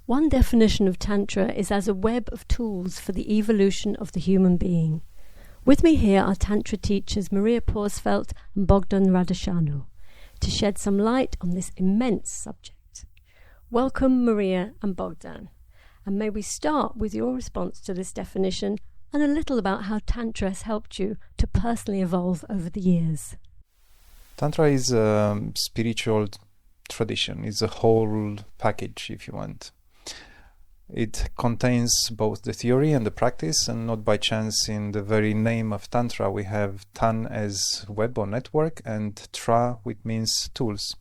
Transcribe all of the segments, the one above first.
One definition of Tantra is as a web of tools for the evolution of the human being. With me here are Tantra teachers Maria Porsfelt and Bogdan Radasanu to shed some light on this immense subject. Welcome, Maria and Bogdan. And may we start with your response to this definition and a little about how Tantra has helped you to personally evolve over the years. Tantra is a spiritual tradition. It's a whole package, if you want. It contains both the theory and the practice, and not by chance in the very name of Tantra we have Tan as web or network and Tra, which means tools,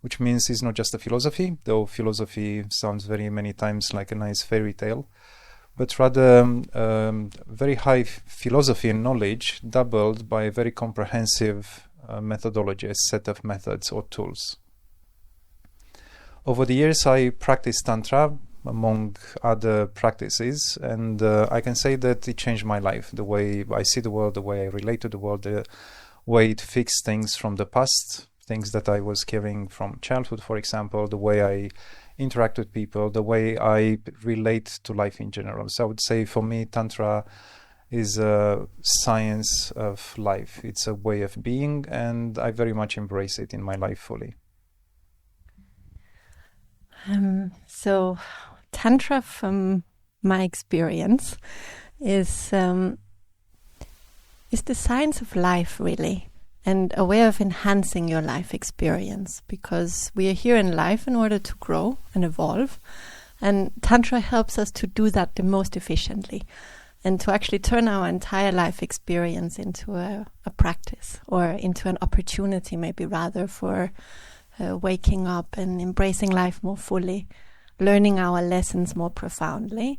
which means it's not just a philosophy, though philosophy sounds very many times like a nice fairy tale, but rather very high philosophy and knowledge doubled by a very comprehensive methodology, a set of methods or tools. Over the years I practiced Tantra among other practices, and I can say that it changed my life, the way I see the world, the way I relate to the world, the way it fixed things from the past, things that I was carrying from childhood, for example, the way I interact with people, the way I relate to life in general. So I would say for me Tantra is a science of life. It's a way of being, and I very much embrace it in my life fully. So Tantra, from my experience, is the science of life, really, and a way of enhancing your life experience, because we are here in life in order to grow and evolve, and Tantra helps us to do that the most efficiently and to actually turn our entire life experience into a practice, or into an opportunity, maybe rather, for waking up and embracing life more fully, learning our lessons more profoundly,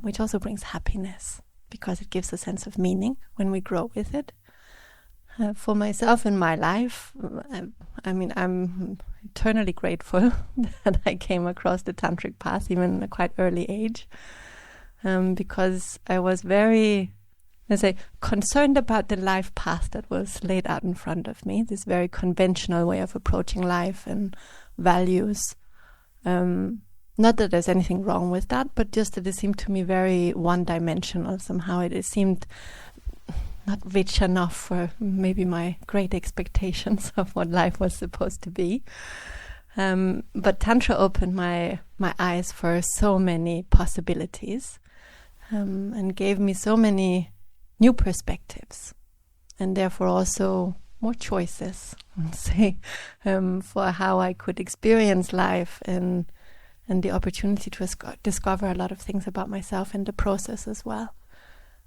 which also brings happiness because it gives a sense of meaning when we grow with it. For myself in my life, I'm eternally grateful that I came across the tantric path even at a quite early age, because I was very, let's say, concerned about the life path that was laid out in front of me, this very conventional way of approaching life and values. Not that there's anything wrong with that, but just that it seemed to me very one-dimensional. Somehow it seemed not rich enough for maybe my great expectations of what life was supposed to be. But Tantra opened my eyes for so many possibilities, and gave me so many new perspectives, and therefore also more choices, I would say, for how I could experience life, and the opportunity to discover a lot of things about myself in the process as well.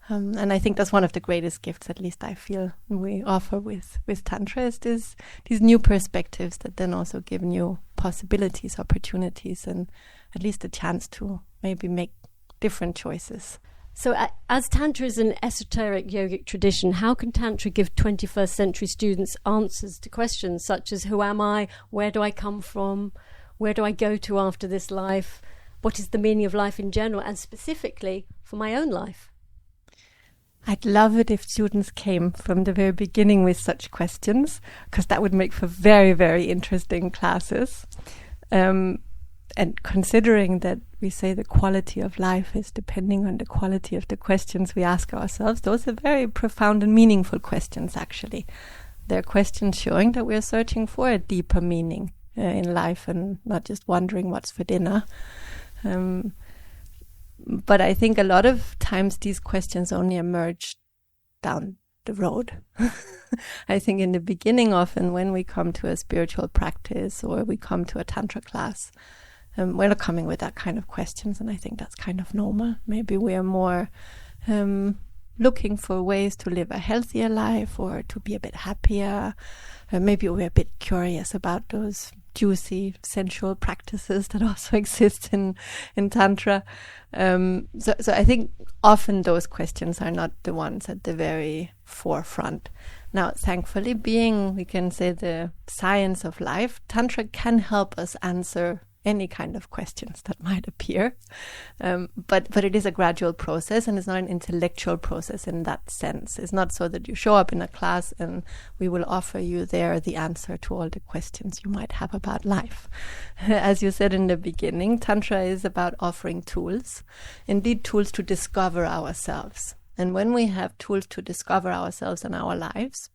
And I think that's one of the greatest gifts, at least I feel, we offer with Tantra, is these new perspectives that then also give new possibilities, opportunities, and at least a chance to maybe make different choices. So as Tantra is an esoteric yogic tradition, how can Tantra give 21st century students answers to questions such as who am I, where do I come from, where do I go to after this life, what is the meaning of life in general, and specifically for my own life? I'd love it if students came from the very beginning with such questions, because that would make for very, very interesting classes. And considering that we say the quality of life is depending on the quality of the questions we ask ourselves, those are very profound and meaningful questions, actually. They're questions showing that we're searching for a deeper meaning in life and not just wondering what's for dinner. But I think a lot of times these questions only emerge down the road. I think in the beginning, often when we come to a spiritual practice or we come to a Tantra class, we're not coming with that kind of questions, and I think that's kind of normal. Maybe we are more looking for ways to live a healthier life or to be a bit happier. Maybe we're a bit curious about those juicy, sensual practices that also exist in Tantra. So I think often those questions are not the ones at the very forefront. Now, thankfully, being, we can say, the science of life, Tantra can help us answer any kind of questions that might appear. But it is a gradual process, and it's not an intellectual process in that sense. It's not so that you show up in a class and we will offer you there the answer to all the questions you might have about life. As you said in the beginning, Tantra is about offering tools, indeed tools to discover ourselves. And when we have tools to discover ourselves and our lives,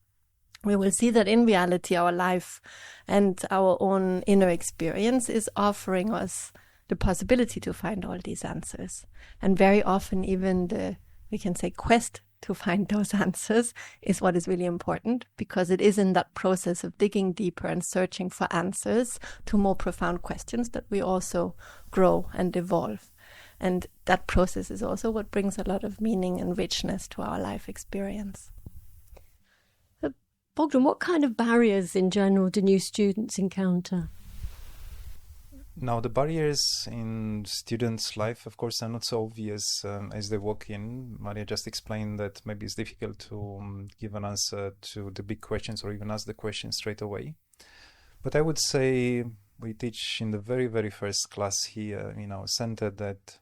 we will see that in reality our life and our own inner experience is offering us the possibility to find all these answers. And very often even the, we can say, quest to find those answers is what is really important, because it is in that process of digging deeper and searching for answers to more profound questions that we also grow and evolve. And that process is also what brings a lot of meaning and richness to our life experience. Bogdan, what kind of barriers in general do new students encounter? Now, the barriers in students' life, of course, are not so obvious as they walk in. Maria just explained that maybe it's difficult to give an answer to the big questions or even ask the question straight away. But I would say we teach in the very, very first class here in our center that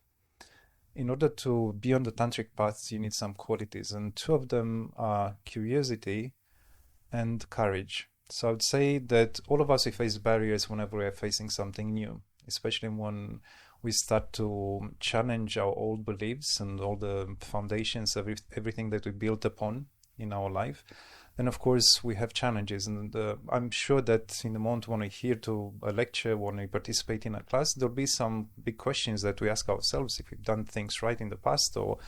in order to be on the tantric path, you need some qualities. And two of them are curiosity and courage. So I would say that all of us, we face barriers whenever we are facing something new, especially when we start to challenge our old beliefs and all the foundations of everything that we built upon in our life. Then, of course, we have challenges. And I'm sure that in the moment when we hear to a lecture, when we participate in a class, there'll be some big questions that we ask ourselves if we've done things right in the past, or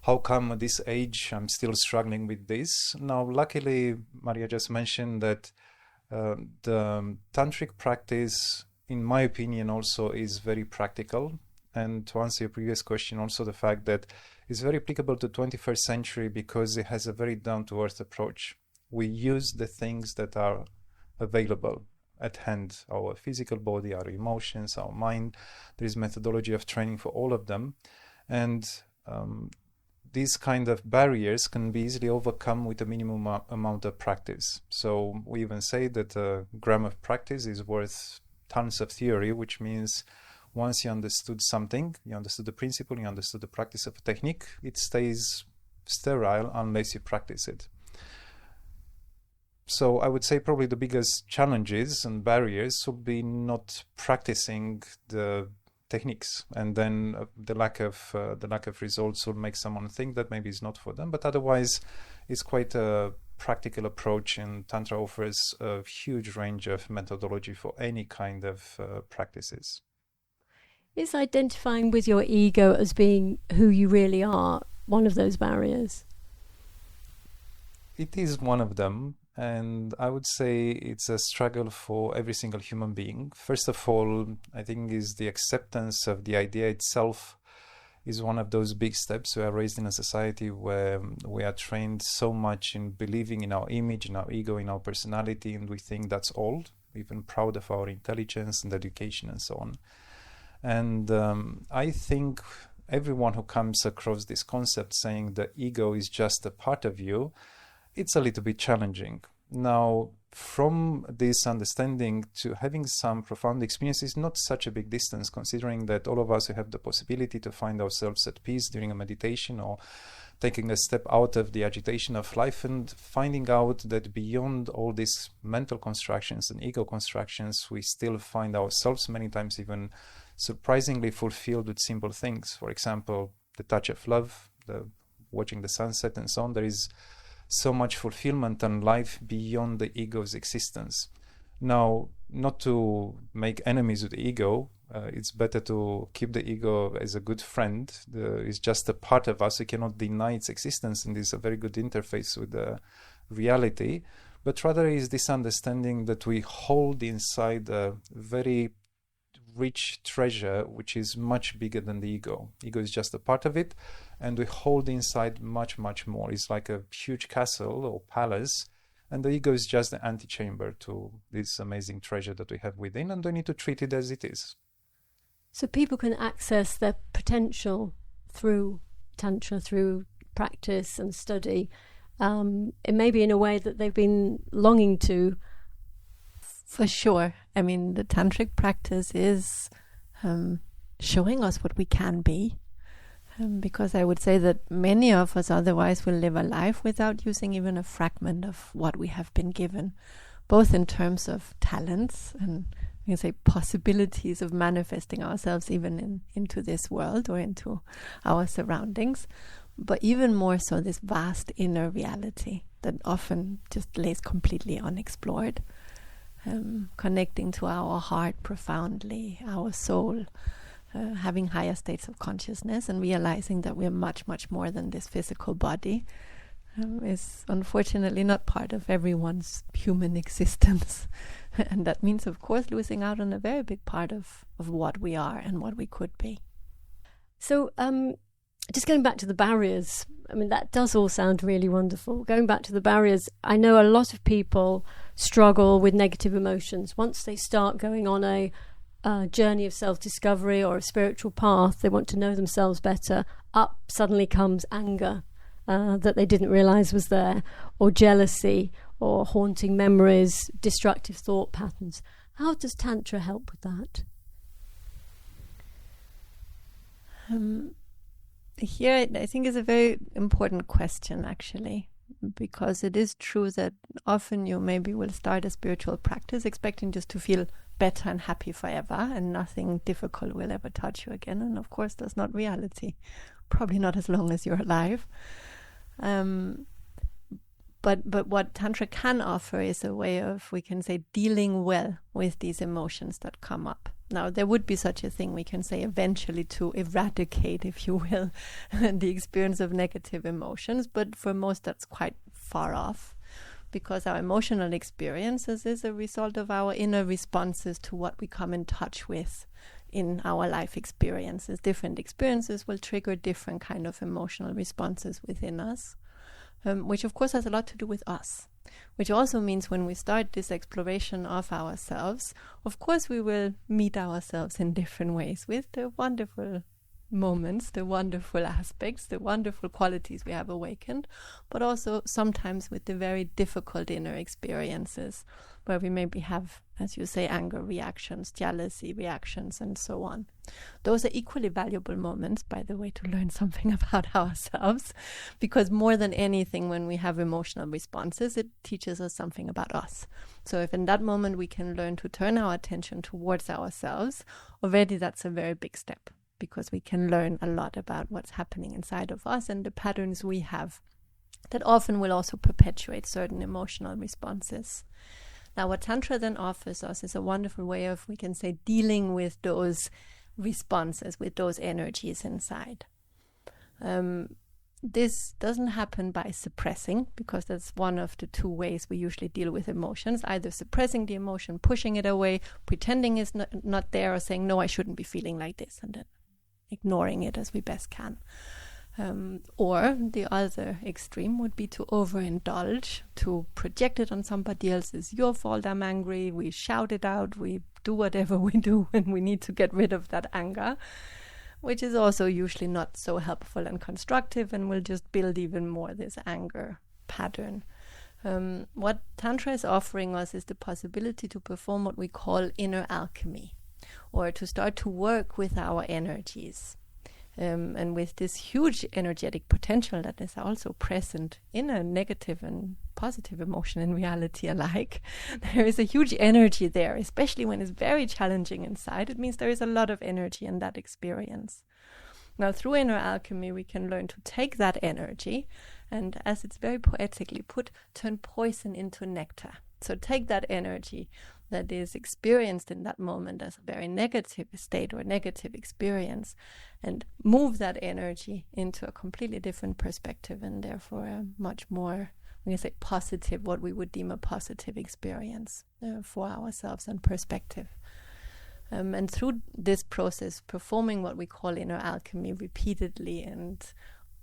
how come at this age I'm still struggling with this? Now, luckily, Maria just mentioned that the tantric practice, in my opinion, also is very practical. And to answer your previous question, also the fact that it's very applicable to 21st century because it has a very down-to-earth approach. We use the things that are available at hand, our physical body, our emotions, our mind. There is methodology of training for all of them. And these kind of barriers can be easily overcome with a minimum amount of practice. So we even say that a gram of practice is worth tons of theory, which means once you understood something, you understood the principle, you understood the practice of a technique, it stays sterile unless you practice it. So I would say probably the biggest challenges and barriers would be not practicing the techniques, and then the lack of results will make someone think that maybe it's not for them. But otherwise, it's quite a practical approach, and Tantra offers a huge range of methodology for any kind of practices. Is identifying with your ego as being who you really are one of those barriers? It is one of them. And I would say it's a struggle for every single human being. First of all, I think is the acceptance of the idea itself is one of those big steps. We are raised in a society where we are trained so much in believing in our image, in our ego, in our personality, and we think that's all. We're even proud of our intelligence and education and so on. And I think everyone who comes across this concept saying the ego is just a part of you, it's a little bit challenging. Now, from this understanding to having some profound experience is not such a big distance, considering that all of us have the possibility to find ourselves at peace during a meditation or taking a step out of the agitation of life and finding out that beyond all these mental constructions and ego constructions, we still find ourselves many times even surprisingly fulfilled with simple things. For example, the touch of love, the watching the sunset and so on. There is so much fulfillment and life beyond the ego's existence. Now, not to make enemies with the ego, it's better to keep the ego as a good friend. It's just a part of us. We cannot deny its existence, and it's a very good interface with the reality. But rather is this understanding that we hold inside a very rich treasure, which is much bigger than the ego. Ego is just a part of it, and we hold inside much, much more. It's like a huge castle or palace, and the ego is just the antechamber to this amazing treasure that we have within, and we need to treat it as it is. So people can access their potential through Tantra, through practice and study. It may be in a way that they've been longing to For sure. I mean, the tantric practice is showing us what we can be. Because I would say that many of us otherwise will live a life without using even a fragment of what we have been given, both in terms of talents and you can say possibilities of manifesting ourselves even into this world or into our surroundings, but even more so this vast inner reality that often just lays completely unexplored, connecting to our heart profoundly, our soul, having higher states of consciousness and realizing that we're much, much more than this physical body is unfortunately not part of everyone's human existence. And that means, of course, losing out on a very big part of what we are and what we could be. So just going back to the barriers, I mean, that does all sound really wonderful. Going back to the barriers, I know a lot of people struggle with negative emotions. Once they start going on a journey of self-discovery or a spiritual path, they want to know themselves better, up suddenly comes anger that they didn't realize was there, or jealousy, or haunting memories, destructive thought patterns. How does Tantra help with that? Here, I think is a very important question, actually, because it is true that often you maybe will start a spiritual practice expecting just to feel better and happy forever, and nothing difficult will ever touch you again. And of course, that's not reality. Probably not as long as you're alive. But what Tantra can offer is a way of, we can say, dealing well with these emotions that come up. Now, there would be such a thing, we can say, eventually to eradicate, if you will, the experience of negative emotions. But for most, that's quite far off, because our emotional experiences is a result of our inner responses to what we come in touch with in our life experiences. Different experiences will trigger different kind of emotional responses within us, which of course has a lot to do with us. Which also means when we start this exploration of ourselves, of course we will meet ourselves in different ways with the wonderful moments, the wonderful aspects, the wonderful qualities we have awakened, but also sometimes with the very difficult inner experiences where we maybe have, as you say, anger reactions, jealousy reactions, and so on. Those are equally valuable moments, by the way, to learn something about ourselves, because more than anything, when we have emotional responses, it teaches us something about us. So if in that moment we can learn to turn our attention towards ourselves, already that's a very big step, because we can learn a lot about what's happening inside of us and the patterns we have that often will also perpetuate certain emotional responses. Now, what Tantra then offers us is a wonderful way of, we can say, dealing with those responses, with those energies inside. This doesn't happen by suppressing, because that's one of the two ways we usually deal with emotions, either suppressing the emotion, pushing it away, pretending it's not there, or saying, no, I shouldn't be feeling like this, and then ignoring it as we best can. Or the other extreme would be to overindulge, to project it on somebody else. It's your fault I'm angry. We shout it out. We do whatever we do when we need to get rid of that anger, which is also usually not so helpful and constructive and will just build even more this anger pattern. What Tantra is offering us is the possibility to perform what we call inner alchemy, or to start to work with our energies. And with this huge energetic potential that is also present in a negative and positive emotion and reality alike, there is a huge energy there, especially when it's very challenging inside. It means there is a lot of energy in that experience. Now, through inner alchemy, we can learn to take that energy and, as it's very poetically put, turn poison into nectar. So take that energy that is experienced in that moment as a very negative state or negative experience and move that energy into a completely different perspective, and therefore a much more, we can say, positive, what we would deem a positive experience for ourselves and perspective. And through this process, performing what we call inner alchemy repeatedly and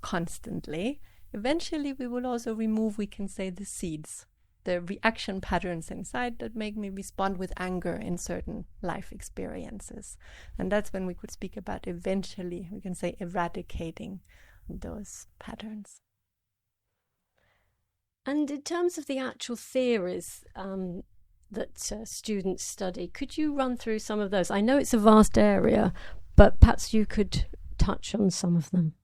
constantly, eventually we will also remove, we can say, the seeds, the reaction patterns inside that make me respond with anger in certain life experiences. And that's when we could speak about eventually, we can say, eradicating those patterns. And in terms of the actual theories that students study. Could you run through some of those? I know it's a vast area, but perhaps you could touch on some of them.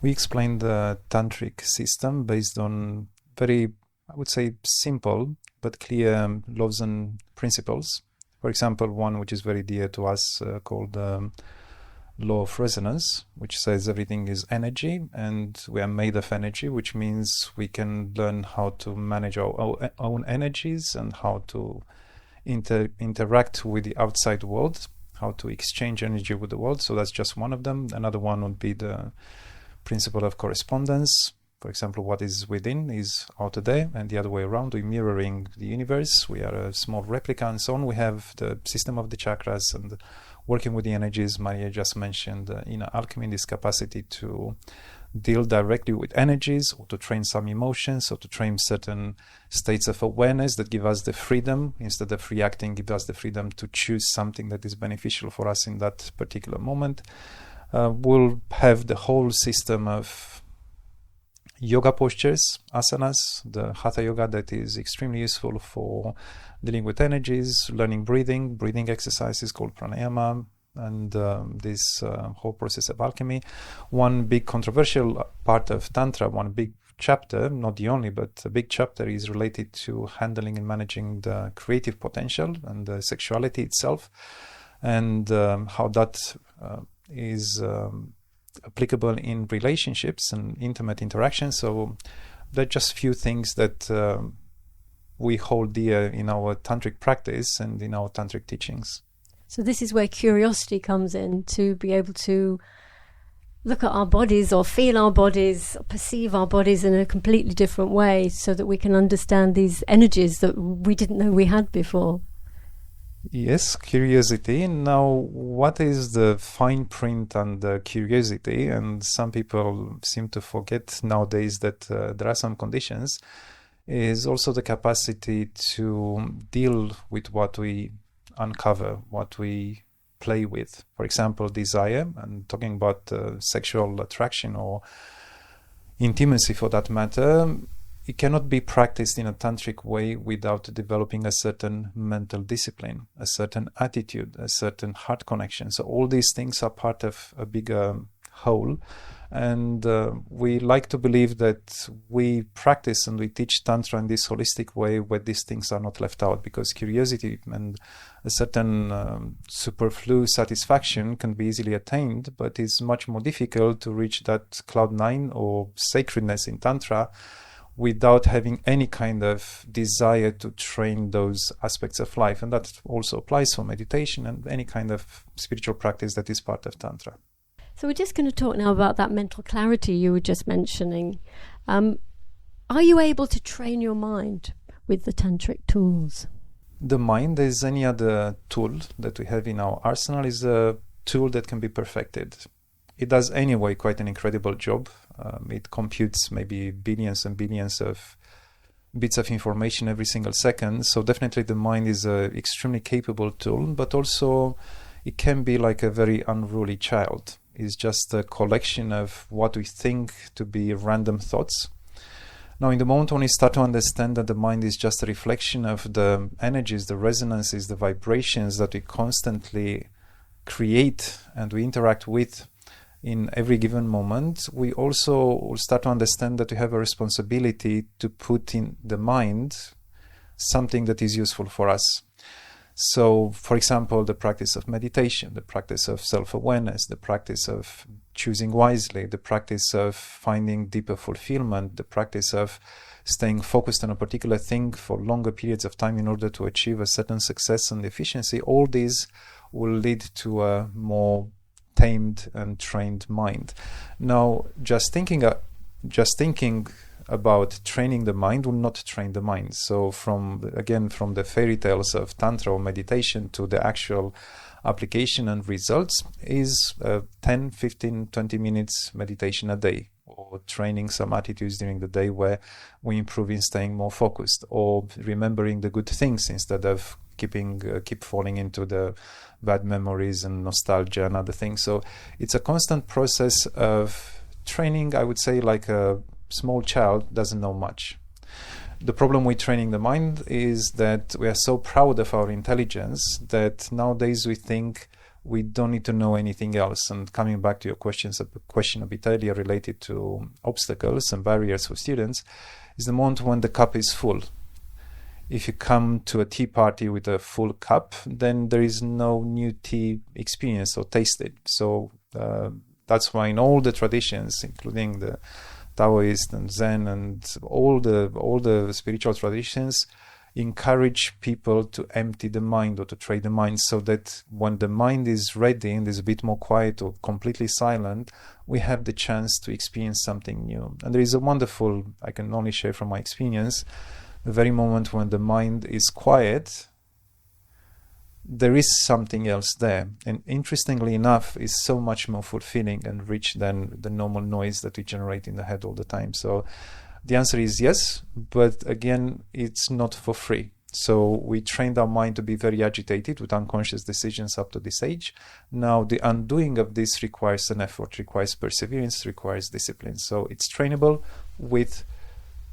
We explain the tantric system based on very, I would say, simple but clear laws and principles. For example, one which is very dear to us called law of resonance, which says everything is energy and we are made of energy, which means we can learn how to manage our own energies and how to interact with the outside world, how to exchange energy with the world. So that's just one of them. Another one would be the principle of correspondence. For example, what is within is out there, and the other way around. We're mirroring the universe. We are a small replica, and so on. We have the system of the chakras and working with the energies. Maria just mentioned in alchemy, this capacity to deal directly with energies, or to train some emotions, or to train certain states of awareness that give us the freedom, instead of reacting, give us the freedom to choose something that is beneficial for us in that particular moment. We'll have the whole system of yoga postures, asanas, the hatha yoga that is extremely useful for dealing with energies, learning breathing exercises called pranayama, and this whole process of alchemy. One big controversial part of Tantra, one big chapter, not the only, but a big chapter, is related to handling and managing the creative potential and the sexuality itself, and how that is applicable in relationships and intimate interactions. So there are just few things that we hold dear in our tantric practice and in our tantric teachings. So this is where curiosity comes in, to be able to look at our bodies or feel our bodies, perceive our bodies in a completely different way, so that we can understand these energies that we didn't know we had before. Yes, curiosity. Now, what is the fine print under curiosity? And some people seem to forget nowadays that there are some conditions, is also the capacity to deal with what we uncover, what we play with. For example, desire, and talking about sexual attraction or intimacy for that matter, it cannot be practiced in a tantric way without developing a certain mental discipline, a certain attitude, a certain heart connection. So all these things are part of a bigger whole. And we like to believe that we practice and we teach Tantra in this holistic way where these things are not left out, because curiosity and a certain superfluous satisfaction can be easily attained, but it's much more difficult to reach that cloud nine or sacredness in Tantra without having any kind of desire to train those aspects of life. And that also applies for meditation and any kind of spiritual practice that is part of Tantra. So we're just going to talk now about that mental clarity you were just mentioning. Are you able to train your mind with the tantric tools? The mind, as any other tool that we have in our arsenal, is a tool that can be perfected. It does anyway quite an incredible job. It computes maybe billions and billions of bits of information every single second. So definitely the mind is an extremely capable tool, but also it can be like a very unruly child. It's just a collection of what we think to be random thoughts. Now, in the moment when we start to understand that the mind is just a reflection of the energies, the resonances, the vibrations that we constantly create and we interact with in every given moment, we also will start to understand that we have a responsibility to put in the mind something that is useful for us. So, for example, the practice of meditation, the practice of self-awareness, the practice of choosing wisely, the practice of finding deeper fulfillment, the practice of staying focused on a particular thing for longer periods of time in order to achieve a certain success and efficiency, all these will lead to a more tamed and trained mind. Now, just thinking about training the mind will not train the mind. So from the fairy tales of Tantra or meditation to the actual application and results is 10, 15, 20 minutes meditation a day, or training some attitudes during the day where we improve in staying more focused, or remembering the good things instead of keep falling into the bad memories and nostalgia and other things. So it's a constant process of training. I would say like a small child doesn't know much. The problem with training the mind is that we are so proud of our intelligence that nowadays we think we don't need to know anything else. And coming back to your question a bit earlier related to obstacles and barriers for students, is the moment when the cup is full. If you come to a tea party with a full cup, then there is no new tea experience or tasted. So that's why in all the traditions, including the Taoist and Zen and all the spiritual traditions, encourage people to empty the mind or to train the mind, so that when the mind is ready and is a bit more quiet or completely silent, we have the chance to experience something new. And there is a wonderful, I can only share from my experience, the very moment when the mind is quiet, there is something else there. And interestingly enough, is so much more fulfilling and rich than the normal noise that we generate in the head all the time. So the answer is yes, but again, it's not for free. So we trained our mind to be very agitated with unconscious decisions up to this age. Now the undoing of this requires an effort, requires perseverance, requires discipline. So it's trainable with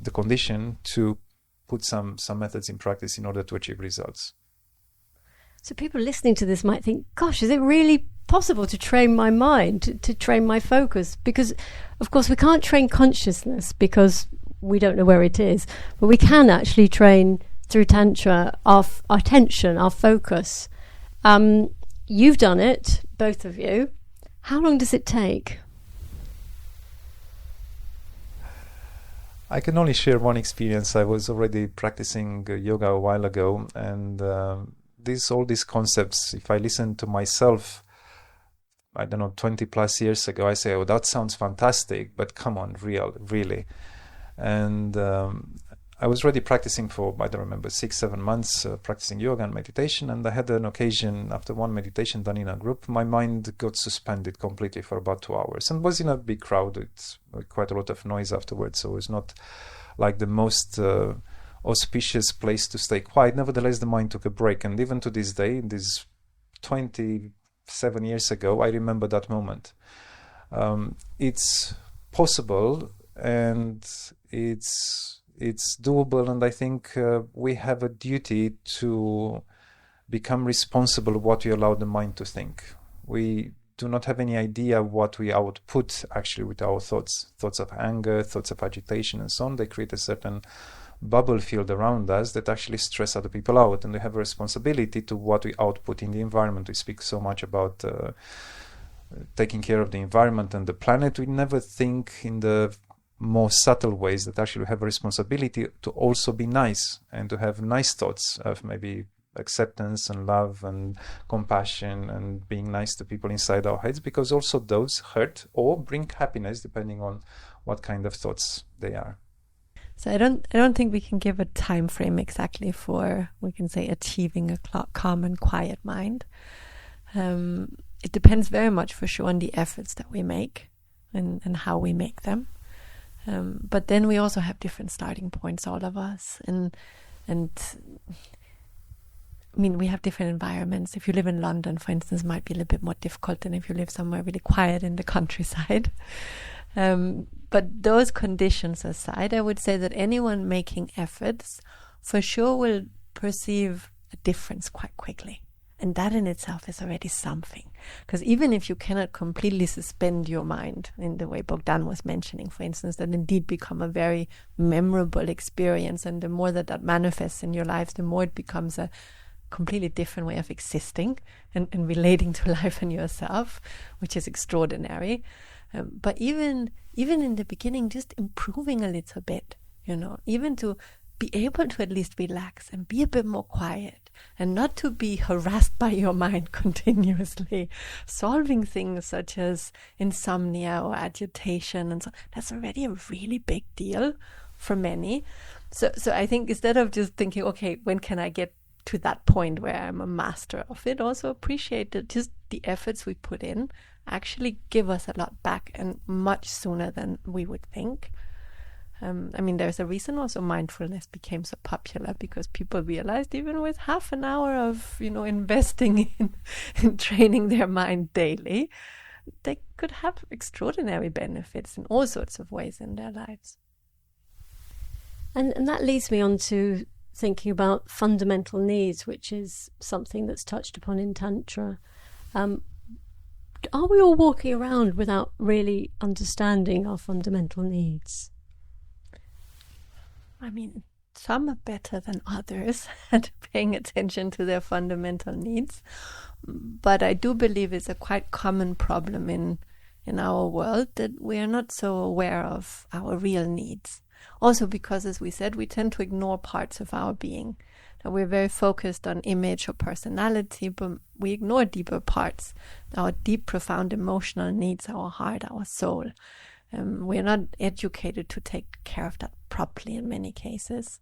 the condition to put some methods in practice in order to achieve results. So people listening to this might think, gosh, is it really possible to train my mind, to train my focus? Because, of course, we can't train consciousness because we don't know where it is. But we can actually train through Tantra our attention, our focus. You've done it, both of you. How long does it take? I can only share one experience. I was already practicing yoga a while ago, and all these concepts, if I listen to myself, I don't know, 20 plus years ago, I say, oh, that sounds fantastic, but come on, really. And I was already practicing for, I don't remember, 6-7 months, practicing yoga and meditation. And I had an occasion, after one meditation done in a group, my mind got suspended completely for about 2 hours, and was in a big crowd. It's quite a lot of noise afterwards, so it's not like the most auspicious place to stay quiet. Nevertheless, the mind took a break. And even to this day, this 27 years ago, I remember that moment. It's possible, and it's doable, and I think we have a duty to become responsible of what we allow the mind to think. We do not have any idea what we output actually with our thoughts of anger, thoughts of agitation, and so on. They create a certain bubble field around us that actually stress other people out, and we have a responsibility to what we output in the environment. We speak so much about taking care of the environment and the planet. We never think in the more subtle ways that actually we have a responsibility to also be nice and to have nice thoughts of maybe acceptance and love and compassion and being nice to people inside our heads, because also those hurt or bring happiness depending on what kind of thoughts they are. So I don't think we can give a time frame exactly for, we can say, achieving a calm and quiet mind. It depends very much for sure on the efforts that we make and how we make them. But then we also have different starting points, all of us, and I mean, we have different environments. If you live in London, for instance, it might be a little bit more difficult than if you live somewhere really quiet in the countryside. But those conditions aside, I would say that anyone making efforts for sure will perceive a difference quite quickly. And that in itself is already something. Because even if you cannot completely suspend your mind in the way Bogdan was mentioning, for instance, that indeed become a very memorable experience. And the more that manifests in your life, the more it becomes a completely different way of existing and relating to life and yourself, which is extraordinary. But even in the beginning, just improving a little bit, even to be able to at least relax and be a bit more quiet and not to be harassed by your mind continuously, solving things such as insomnia or agitation and so, that's already a really big deal for many. So I think instead of just thinking, okay, when can I get to that point where I'm a master of it, also appreciate that just the efforts we put in actually give us a lot back, and much sooner than we would think. I mean, there's a reason also mindfulness became so popular, because people realized even with half an hour of, investing in training their mind daily, they could have extraordinary benefits in all sorts of ways in their lives. And that leads me on to thinking about fundamental needs, which is something that's touched upon in Tantra. Are we all walking around without really understanding our fundamental needs? I mean, some are better than others at paying attention to their fundamental needs. But I do believe it's a quite common problem in our world that we are not so aware of our real needs. Also because, as we said, we tend to ignore parts of our being. That we're very focused on image or personality, but we ignore deeper parts, our deep, profound emotional needs, our heart, our soul. We're not educated to take care of that properly in many cases,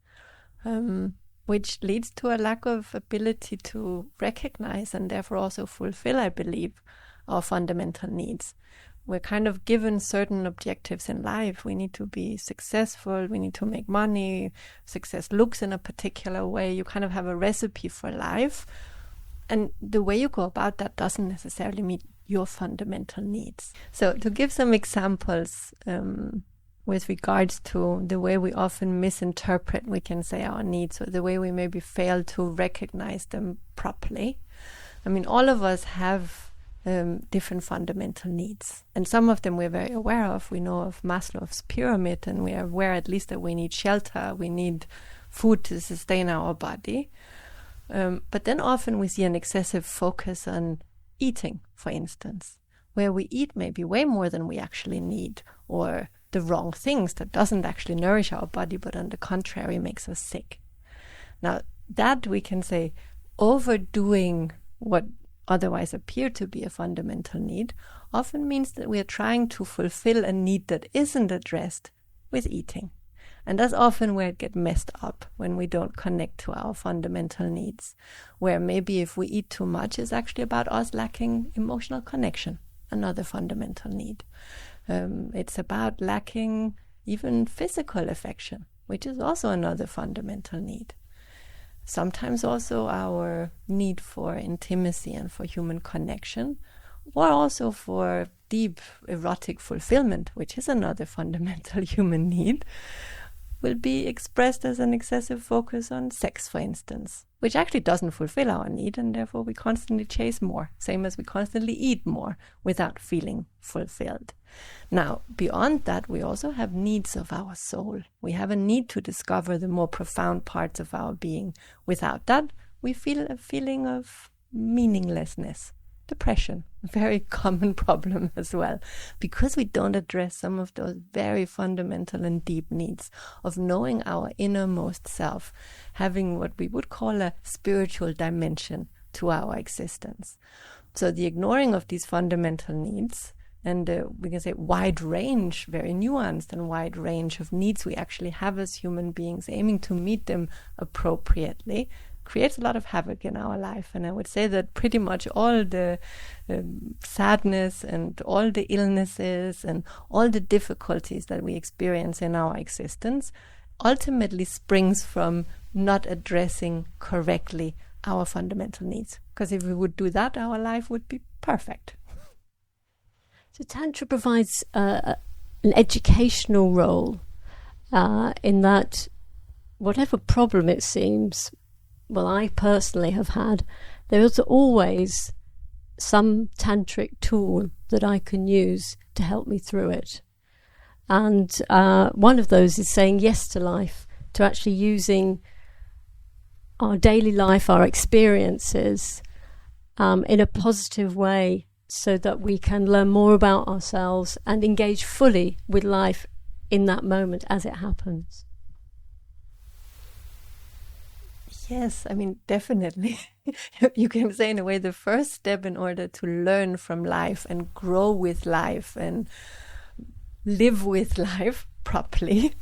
which leads to a lack of ability to recognize and therefore also fulfill, I believe, our fundamental needs. We're kind of given certain objectives in life. We need to be successful. We need to make money. Success looks in a particular way. You kind of have a recipe for life. And the way you go about that doesn't necessarily meet your fundamental needs. So to give some examples with regards to the way we often misinterpret, we can say, our needs, or the way we maybe fail to recognize them properly. I mean, all of us have different fundamental needs. And some of them we're very aware of. We know of Maslow's pyramid, and we are aware at least that we need shelter, we need food to sustain our body. But then often we see an excessive focus on eating, for instance, where we eat maybe way more than we actually need, or the wrong things that doesn't actually nourish our body, but on the contrary makes us sick. Now, that we can say overdoing what otherwise appear to be a fundamental need often means that we are trying to fulfill a need that isn't addressed with eating. And that's often where it gets messed up, when we don't connect to our fundamental needs, where maybe if we eat too much, it's actually about us lacking emotional connection, another fundamental need. It's about lacking even physical affection, which is also another fundamental need. Sometimes also our need for intimacy and for human connection, or also for deep erotic fulfillment, which is another fundamental human need, will be expressed as an excessive focus on sex, for instance, which actually doesn't fulfill our need, and therefore we constantly chase more, same as we constantly eat more without feeling fulfilled. Now, beyond that, we also have needs of our soul. We have a need to discover the more profound parts of our being. Without that, we feel a feeling of meaninglessness, depression, a very common problem as well, because we don't address some of those very fundamental and deep needs of knowing our innermost self, having what we would call a spiritual dimension to our existence. So the ignoring of these fundamental needs, and we can say wide range, very nuanced and wide range of needs we actually have as human beings, aiming to meet them appropriately, creates a lot of havoc in our life. And I would say that pretty much all the sadness and all the illnesses and all the difficulties that we experience in our existence ultimately springs from not addressing correctly our fundamental needs. Because if we would do that, our life would be perfect. So Tantra provides an educational role in that whatever problem it seems, well, I personally have had, there is always some tantric tool that I can use to help me through it. And one of those is saying yes to life, to actually using our daily life, our experiences in a positive way, so that we can learn more about ourselves and engage fully with life in that moment as it happens. Yes, I mean, definitely. You can say in a way the first step in order to learn from life and grow with life and live with life properly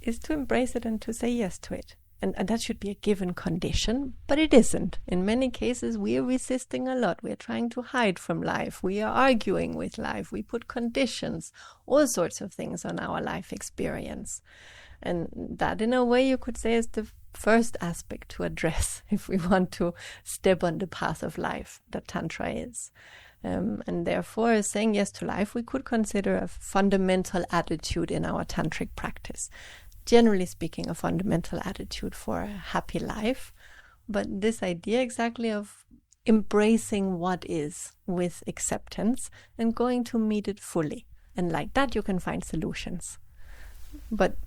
is to embrace it and to say yes to it. And that should be a given condition, but it isn't. In many cases, we are resisting a lot. We are trying to hide from life. We are arguing with life. We put conditions, all sorts of things on our life experience. And that, in a way, you could say is the first aspect to address if we want to step on the path of life that Tantra is. And therefore, saying yes to life, we could consider a fundamental attitude in our tantric practice. generally speaking, a fundamental attitude for a happy life. But this idea exactly of embracing what is with acceptance and going to meet it fully. And like that, you can find solutions. But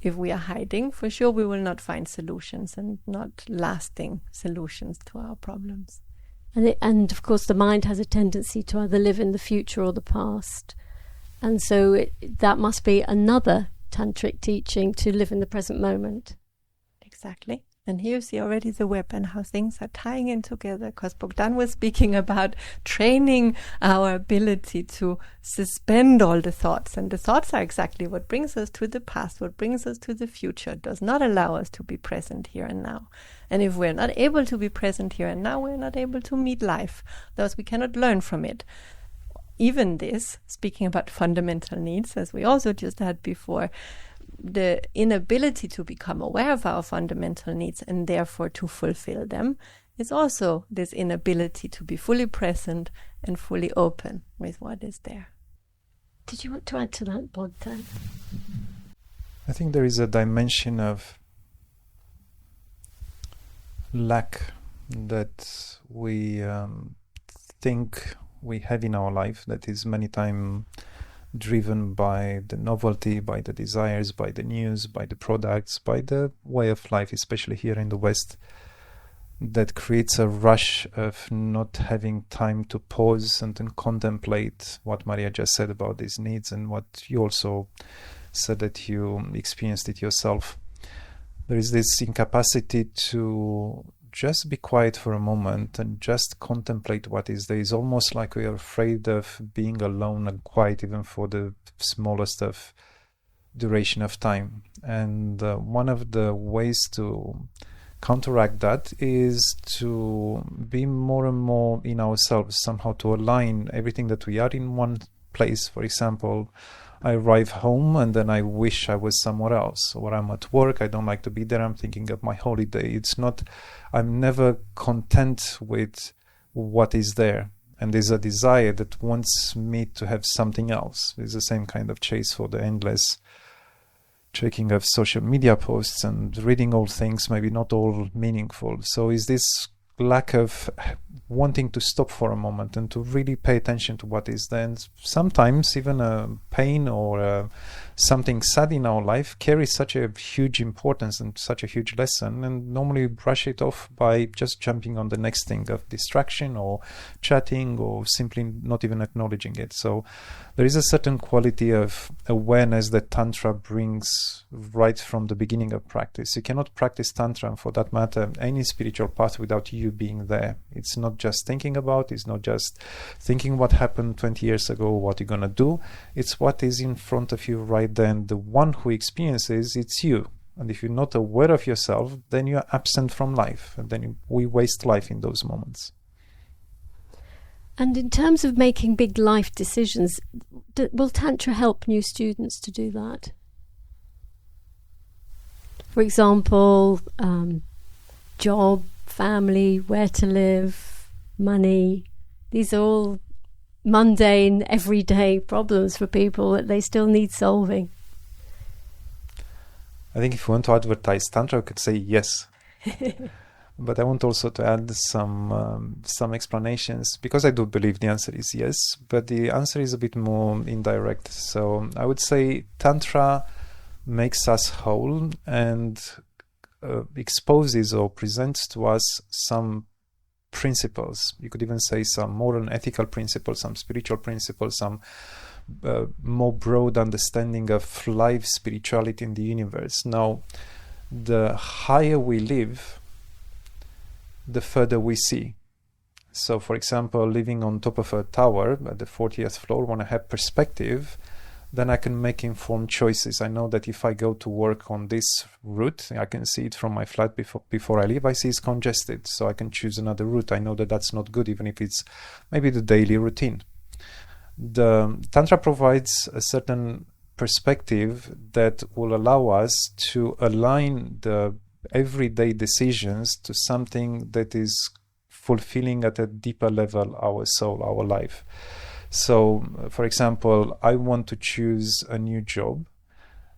if we are hiding, for sure, we will not find solutions and not lasting solutions to our problems. And of course, the mind has a tendency to either live in the future or the past. And so that must be another tantric teaching, to live in the present moment. Exactly. And here you see already the web and how things are tying in together, because Bogdan was speaking about training our ability to suspend all the thoughts. And the thoughts are exactly what brings us to the past, what brings us to the future, does not allow us to be present here and now. And if we're not able to be present here and now, we're not able to meet life. Thus, we cannot learn from it. Even this, speaking about fundamental needs, as we also just had before, the inability to become aware of our fundamental needs and therefore to fulfill them is also this inability to be fully present and fully open with what is there. Did you want to add to that, Bogdan? I think there is a dimension of lack that we think we have in our life, that is many times driven by the novelty, by the desires, by the news, by the products, by the way of life, especially here in the West, that creates a rush of not having time to pause and then contemplate what Maria just said about these needs, and what you also said that you experienced it yourself. There is this incapacity to just be quiet for a moment and just contemplate what is there. It's almost like we are afraid of being alone and quiet, even for the smallest of duration of time. And one of the ways to counteract that is to be more and more in ourselves, somehow to align everything that we are in one place. For example, I arrive home and then I wish I was somewhere else, or I'm at work, I don't like to be there, I'm thinking of my holiday. It's not, I'm never content with what is there. And there's a desire that wants me to have something else. There's the same kind of chase for the endless checking of social media posts and reading all things, maybe not all meaningful. So is this lack of wanting to stop for a moment and to really pay attention to what is there. And sometimes even a pain or something sad in our life carries such a huge importance and such a huge lesson, and normally we brush it off by just jumping on the next thing of distraction or chatting or simply not even acknowledging it. So there is a certain quality of awareness that Tantra brings right from the beginning of practice. You cannot practice Tantra, and for that matter any spiritual path, without you being there. It's not just thinking about, it's not just thinking what happened 20 years ago, what you're gonna do. It's what is in front of you right then. The one who experiences, it's you. And if you're not aware of yourself, then you're absent from life, and then we waste life in those moments. And in terms of making big life decisions, will Tantra help new students to do that? For example, job, family, where to live, money. These are all mundane, everyday problems for people that they still need solving. I think if you want to advertise Tantra, you could say yes. But I want also to add some explanations, because I do believe the answer is yes, but the answer is a bit more indirect. So I would say Tantra makes us whole and exposes or presents to us some principles. You could even say some moral and ethical principles, some spiritual principles, some more broad understanding of life, spirituality in the universe. Now, the higher we live, the further we see. So, for example, living on top of a tower at the 40th floor, when I have perspective, then I can make informed choices. I know that if I go to work on this route, I can see it from my flat before I leave. I see it's congested, so I can choose another route. I know that that's not good, even if it's maybe the daily routine. The Tantra provides a certain perspective that will allow us to align the everyday decisions to something that is fulfilling at a deeper level our soul, our life. So, for example, I want to choose a new job.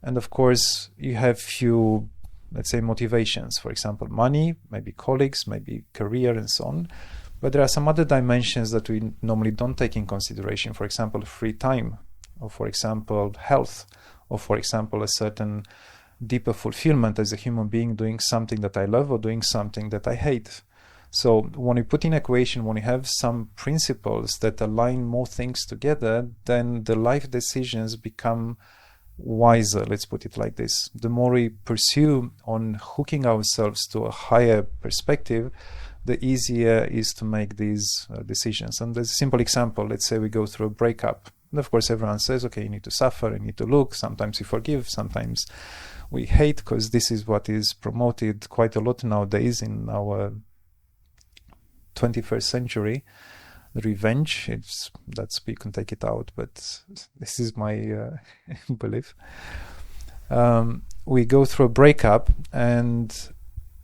And of course, you have few, let's say, motivations. For example, money, maybe colleagues, maybe career, and so on. But there are some other dimensions that we normally don't take in consideration. For example, free time, or for example, health, or for example, a certain deeper fulfillment as a human being doing something that I love or doing something that I hate. So when you put in equation, when you have some principles that align more things together, then the life decisions become wiser, let's put it like this. The more we pursue on hooking ourselves to a higher perspective, the easier it is to make these decisions. And there's a simple example. Let's say we go through a breakup. And of course, everyone says, okay, you need to suffer, you need to look. Sometimes you forgive, sometimes we hate, because this is what is promoted quite a lot nowadays in our 21st century. Revenge, you can take it out, but this is my belief. We go through a breakup, and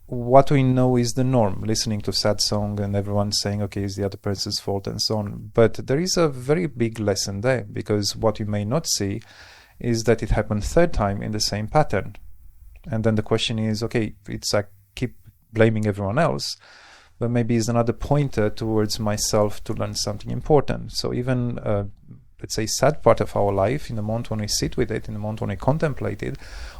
what we know is the norm, listening to sad song and everyone saying, okay, it's the other person's fault and so on. But there is a very big lesson there, because what you may not see is that it happened third time in the same pattern. And then the question is, okay, it's I keep blaming everyone else, but maybe it's another pointer towards myself to learn something important. So even, let's say, sad part of our life, in the moment when we sit with it, in the moment when we contemplate it,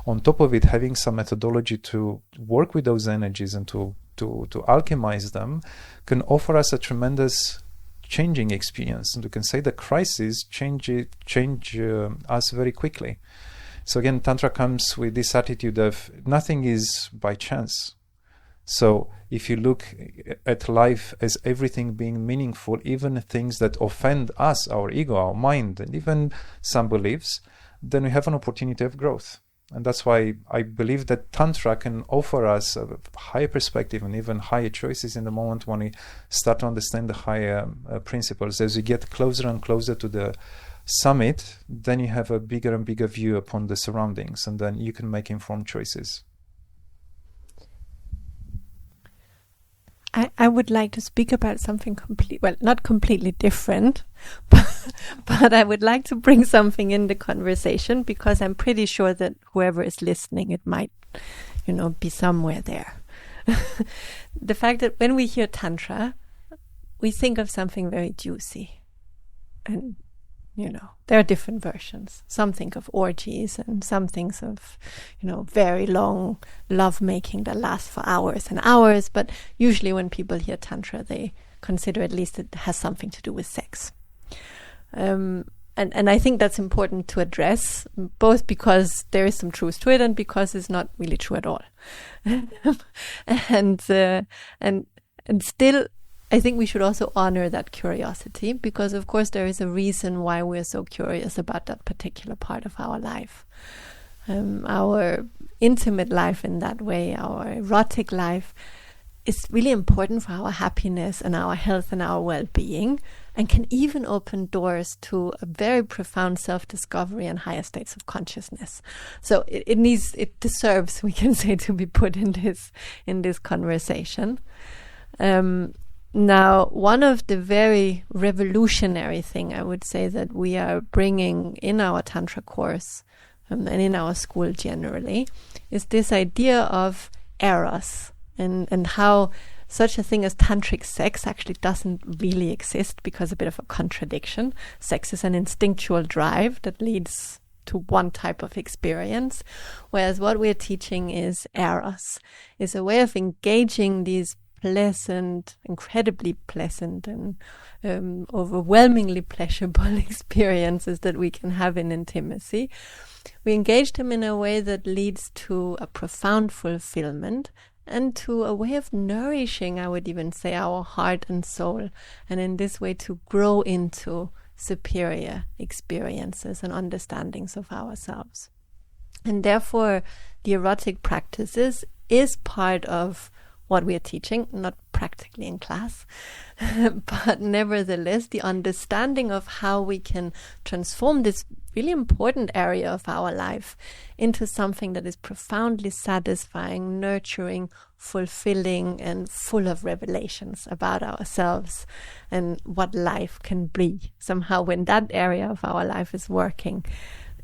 on top of it, having some methodology to work with those energies and to alchemize them, can offer us a tremendous changing experience. And we can say the crisis change us very quickly. So again, Tantra comes with this attitude of nothing is by chance. So if you look at life as everything being meaningful, even things that offend us, our ego, our mind, and even some beliefs, then we have an opportunity of growth. And that's why I believe that Tantra can offer us a higher perspective and even higher choices in the moment when we start to understand the higher principles. As we get closer and closer to the summit, then you have a bigger and bigger view upon the surroundings, and then you can make informed choices. I would like to speak about something not completely different, but I would like to bring something in the conversation, because I'm pretty sure that whoever is listening, it might, be somewhere there. The fact that when we hear Tantra, we think of something very juicy. And, there are different versions. Some think of orgies, and some think of, very long love-making that lasts for hours and hours. But usually when people hear Tantra, they consider at least it has something to do with sex. And I think that's important to address, both because there is some truth to it and because it's not really true at all. and still, I think we should also honor that curiosity, because of course there is a reason why we're so curious about that particular part of our life. Our intimate life in that way, our erotic life, is really important for our happiness and our health and our well-being, and can even open doors to a very profound self-discovery and higher states of consciousness. So it deserves, we can say, to be put in this conversation. Now, one of the very revolutionary thing I would say that we are bringing in our Tantra course and in our school generally is this idea of eros, and how such a thing as tantric sex actually doesn't really exist, because a bit of a contradiction. Sex is an instinctual drive that leads to one type of experience, whereas what we're teaching is eros, is a way of engaging these pleasant, incredibly pleasant and overwhelmingly pleasurable experiences that we can have in intimacy. We engage them in a way that leads to a profound fulfillment and to a way of nourishing, I would even say, our heart and soul, and in this way to grow into superior experiences and understandings of ourselves. And therefore, the erotic practices is part of what we are teaching, not practically in class, but nevertheless, the understanding of how we can transform this really important area of our life into something that is profoundly satisfying, nurturing, fulfilling, and full of revelations about ourselves and what life can be. Somehow, when that area of our life is working,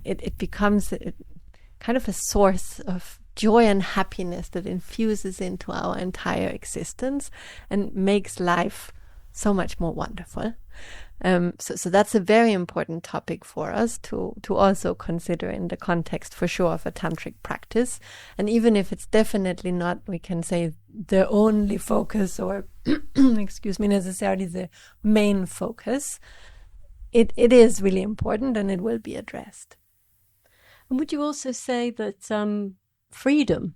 it becomes kind of a source of joy and happiness that infuses into our entire existence and makes life so much more wonderful. So that's a very important topic for us to also consider in the context, for sure, of a tantric practice. And even if it's definitely not, we can say, the only focus or, excuse me, necessarily the main focus, it is really important and it will be addressed. And would you also say that freedom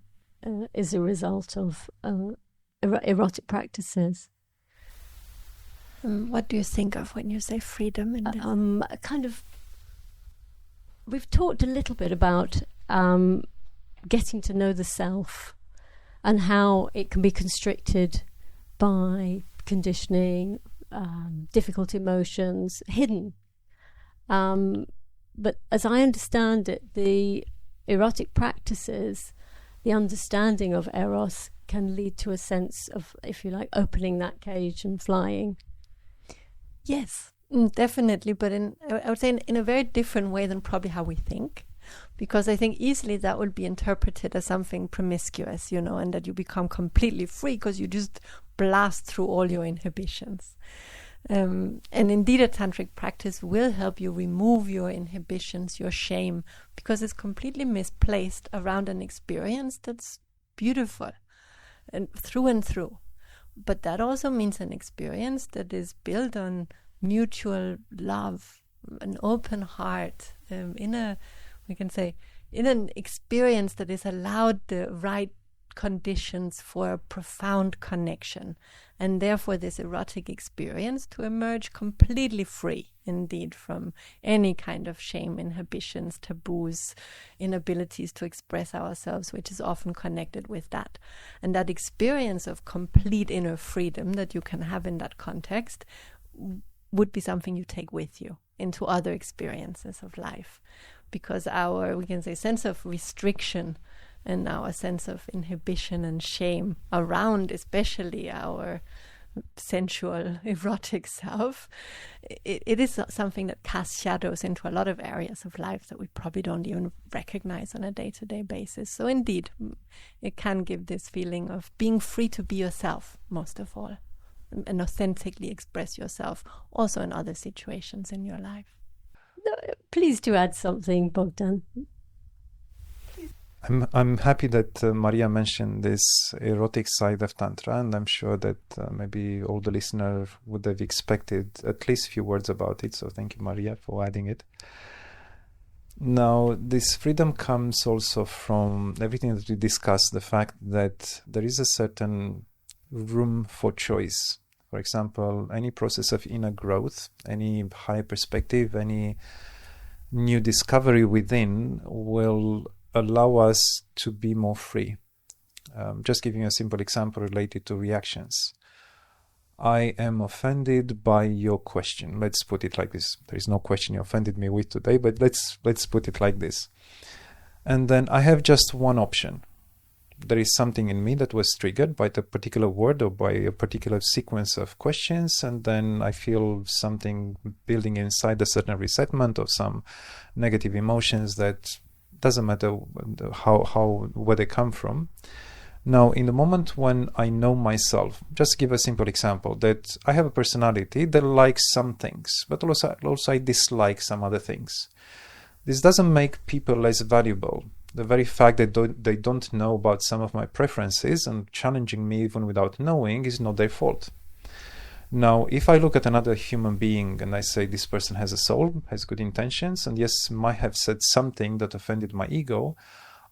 is a result of erotic practices? What do you think of when you say freedom? In this? We've talked a little bit about getting to know the self and how it can be constricted by conditioning, difficult emotions, hidden. But as I understand it, the erotic practices, the understanding of eros, can lead to a sense of, if you like, opening that cage and flying. Yes, definitely, but I would say in a very different way than probably how we think, because I think easily that would be interpreted as something promiscuous, and that you become completely free because you just blast through all your inhibitions. And indeed, a tantric practice will help you remove your inhibitions, your shame, because it's completely misplaced around an experience that's beautiful and through. But that also means an experience that is built on mutual love, an open heart, in an experience that is allowed the right conditions for a profound connection, and therefore this erotic experience to emerge completely free, indeed, from any kind of shame, inhibitions, taboos, inabilities to express ourselves, which is often connected with that. And that experience of complete inner freedom that you can have in that context would be something you take with you into other experiences of life, because our, we can say, sense of restriction and our sense of inhibition and shame around especially our sensual, erotic self, it is something that casts shadows into a lot of areas of life that we probably don't even recognize on a day-to-day basis. So indeed, it can give this feeling of being free to be yourself, most of all, and authentically express yourself also in other situations in your life. Please do add something, Bogdan. I'm happy that Maria mentioned this erotic side of Tantra, and I'm sure that maybe all the listeners would have expected at least a few words about it. So thank you, Maria, for adding it. Now, this freedom comes also from everything that we discussed, the fact that there is a certain room for choice. For example, any process of inner growth, any higher perspective, any new discovery within will allow us to be more free. Just giving a simple example related to reactions. I am offended by your question. Let's put it like this. There is no question you offended me with today, but let's put it like this. And then I have just one option. There is something in me that was triggered by the particular word or by a particular sequence of questions, and then I feel something building inside, a certain resentment of some negative emotions that doesn't matter where they come from. Now, in the moment when I know myself, just give a simple example, that I have a personality that likes some things, but also I dislike some other things. This doesn't make people less valuable. The very fact that they don't know about some of my preferences and challenging me even without knowing is not their fault. Now, if I look at another human being and I say this person has a soul, has good intentions, and yes, might have said something that offended my ego,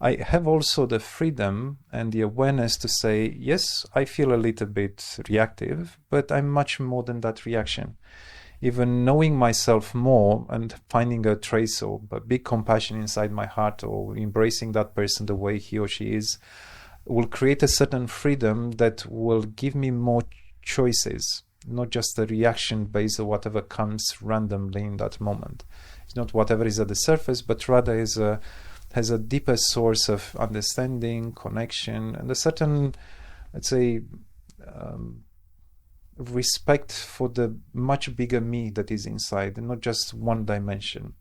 I have also the freedom and the awareness to say, yes, I feel a little bit reactive, but I'm much more than that reaction. Even knowing myself more and finding a trace or a big compassion inside my heart or embracing that person the way he or she is will create a certain freedom that will give me more choices, not just a reaction based on whatever comes randomly in that moment. It's not whatever is at the surface, but rather has a deeper source of understanding, connection, and a certain, let's say, respect for the much bigger me that is inside, and not just one dimension.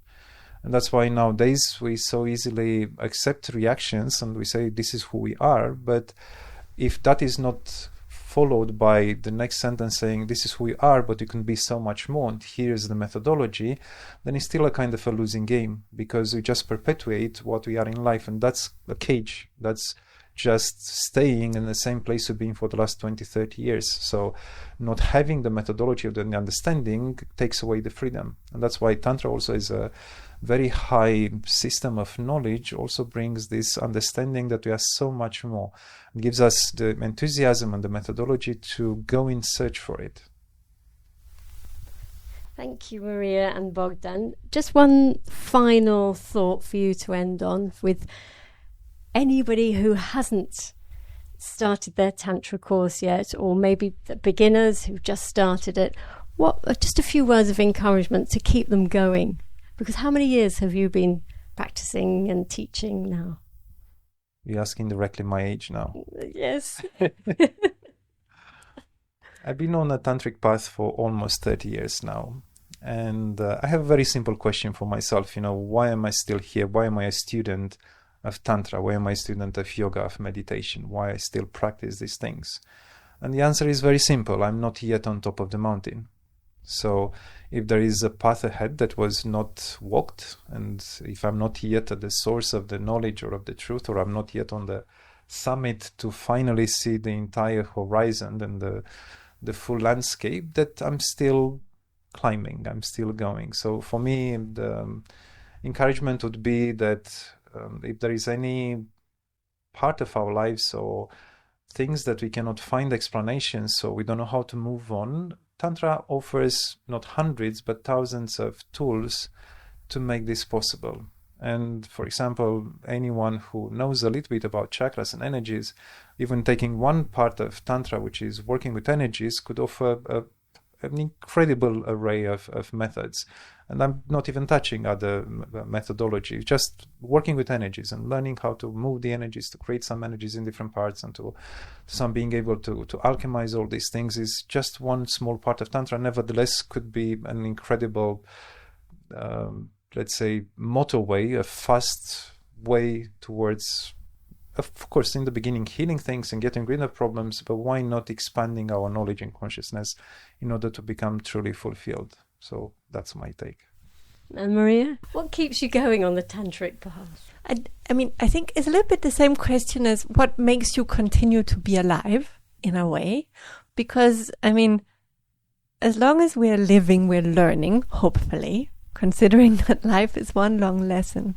And that's why nowadays we so easily accept reactions and we say this is who we are. But if that is not followed by the next sentence saying this is who we are, but you can be so much more, and here's the methodology, then it's still a kind of a losing game, because we just perpetuate what we are in life, and that's a cage. That's just staying in the same place we've been for the last 20, 30 years. So not having the methodology of the understanding takes away the freedom. And that's why Tantra also is a very high system of knowledge, also brings this understanding that we are so much more. It gives us the enthusiasm and the methodology to go in search for it. Thank you, Maria and Bogdan. Just one final thought for you to end on with anybody who hasn't started their Tantra course yet, or maybe the beginners who've just started it. What are just a few words of encouragement to keep them going? Because how many years have you been practicing and teaching now? You're asking directly my age now. Yes. I've been on a tantric path for almost 30 years now. And I have a very simple question for myself. Why am I still here? Why am I a student of Tantra? Why am I a student of yoga, of meditation? Why I still practice these things? And the answer is very simple. I'm not yet on top of the mountain. So if there is a path ahead that was not walked, and if I'm not yet at the source of the knowledge or of the truth, or I'm not yet on the summit to finally see the entire horizon and the full landscape, that I'm still climbing, I'm still going. So for me, the encouragement would be that if there is any part of our lives or things that we cannot find explanations, so we don't know how to move on, Tantra offers not hundreds but thousands of tools to make this possible. And for example, anyone who knows a little bit about chakras and energies, even taking one part of Tantra, which is working with energies, could offer an incredible array of methods. And I'm not even touching other methodology, just working with energies and learning how to move the energies, to create some energies in different parts, and to some being able to alchemize all these things is just one small part of Tantra. Nevertheless, could be an incredible, let's say, motorway, a fast way towards, of course, in the beginning, healing things and getting rid of problems, but why not expanding our knowledge and consciousness in order to become truly fulfilled? So that's my take. And Maria, what keeps you going on the tantric path? I mean, I think it's a little bit the same question as what makes you continue to be alive, in a way. Because, I mean, as long as we're living, we're learning, hopefully, considering that life is one long lesson.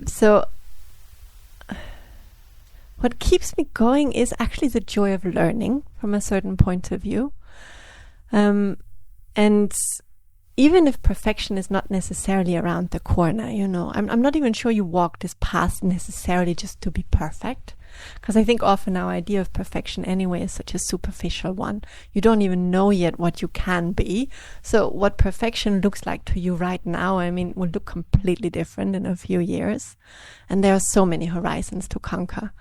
So what keeps me going is actually the joy of learning from a certain point of view. And even if perfection is not necessarily around the corner, I'm not even sure you walk this path necessarily just to be perfect. Because I think often our idea of perfection anyway is such a superficial one. You don't even know yet what you can be. So what perfection looks like to you right now, I mean, will look completely different in a few years. And there are so many horizons to conquer.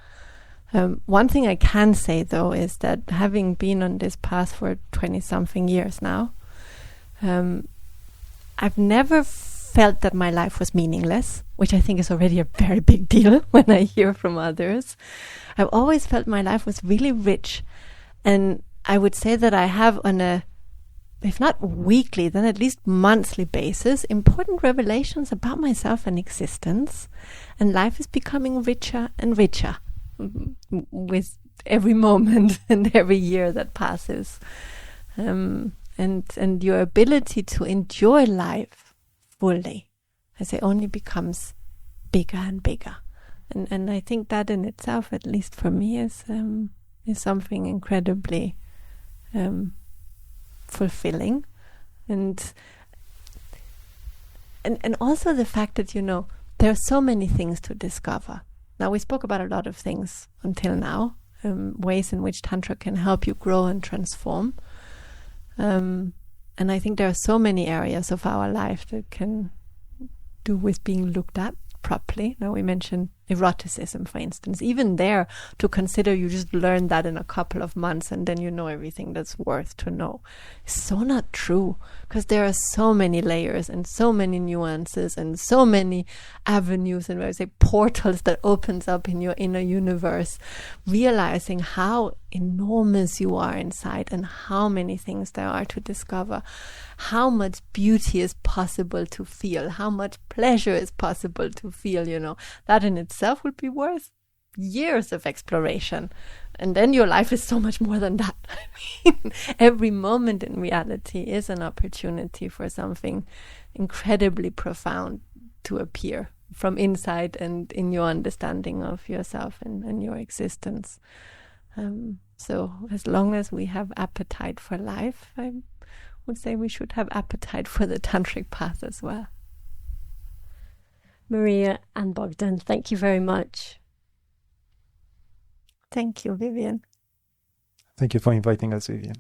One thing I can say, though, is that having been on this path for 20-something years now, I've never felt that my life was meaningless, which I think is already a very big deal when I hear from others. I've always felt my life was really rich. And I would say that I have on a, if not weekly, then at least monthly basis, important revelations about myself and existence. And life is becoming richer and richer with every moment and every year that passes. And your ability to enjoy life fully, I say, only becomes bigger and bigger. And I think that in itself, at least for me, is something incredibly fulfilling. And also the fact that, there are so many things to discover. Now, we spoke about a lot of things until now, ways in which Tantra can help you grow and transform. And I think there are so many areas of our life that can do with being looked at properly. Now, we mentioned eroticism, for instance. Even there, to consider you just learned that in a couple of months and then you know everything that's worth to know, is so not true, because there are so many layers and so many nuances and so many avenues and, I would say, portals that opens up in your inner universe, realizing how enormous you are inside and how many things there are to discover, how much beauty is possible to feel, how much pleasure is possible to feel, you know, that in itself would be worth years of exploration. And then your life is so much more than that. I mean, every moment in reality is an opportunity for something incredibly profound to appear from inside and in your understanding of yourself and your existence. So as long as we have appetite for life, I would say we should have appetite for the tantric path as well. Maria and Bogdan, thank you very much. Thank you, Vivian. Thank you for inviting us, Vivian.